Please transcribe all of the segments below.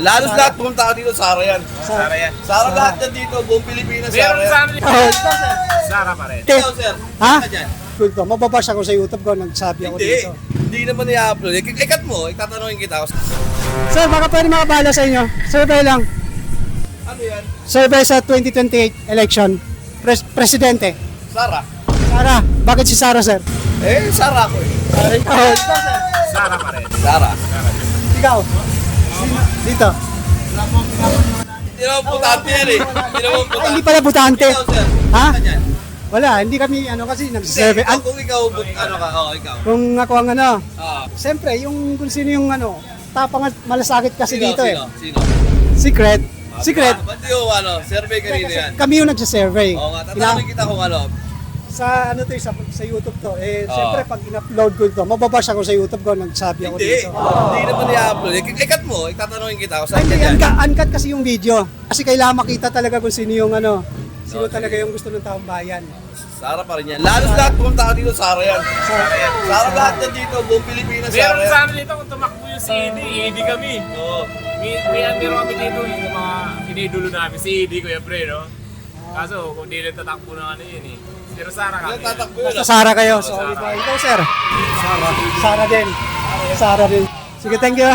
Lalos lahat pumunta ka dito, Sara yan. Sara yan. Sara lahat yan dito, buong Pilipinas, Sara Meron yan. sa amin dito. Oh, Sara pa rin. Ikaw, sir. Ha? Ka dyan. Cool to. Mababash ako sa YouTube ko, nagsabi ako Hindi. dito. Hindi naman i-upload. Ikat mo, itatanungin kita. Sir, baka pwede makabala sa inyo. Survey lang. Ano yan? Survey sa 2028 election. Presidente. Sara. Sara. Bakit si Sara, sir? Eh, Sara ako eh. Oh, Sara pa rin. Sara. ikaw. Dito. Hindi naman putante yan eh. Hindi naman Ay, putante. hindi pala butante. Ikaw, sir. Ha? Ka dyan. Wala, hindi kami kasi Hindi, nagsasurvey. ikaw, kung ikaw, ano ka, ikaw. Kung ako ang Ah. siyempre, kung sino yung tapang at malasakit kasi Sino, dito sino, eh. Sino? Secret. Secret. Ba't yung survey kanina yan? Kami yung nagsasurvey. Oo nga, tatanungin kita kung ano. Sa sa YouTube to, Oo. siyempre pag in-upload ko ito, mababash ako sa YouTube ko, nagsabi ako Hindi. dito. Hindi naman i-upload. Ikat mo, itatanungin kita kung saan ka Hindi, dyan. uncut kasi yung video. Kasi kailangan makita talaga kung sino yung sino Okay. talaga yung gusto ng taong bayan. Sara pa rin yan. Lalos lahat pumunta ka dito, Sara yan. Sara yan. Sara lahat yan dito, buong Pilipinas, Sara Meron yan. sa amin dito kung tumakbo yung si Edi. Edi kami. Oo. May andero kami dito yung mga inidulo namin. Si Edi, Kuya Pre, no? Kaso kung di rin tatakbo na ano yun eh. Pero Sara kami. Ilan tatakbo yun? Basta Sara kayo. Oo, Sorry Sara. po. Ikaw, sir. Sara din. Sara din. Sige, thank you.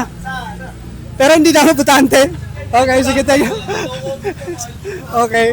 Pero hindi na ako butante. Okay, sige, thank you. Okay.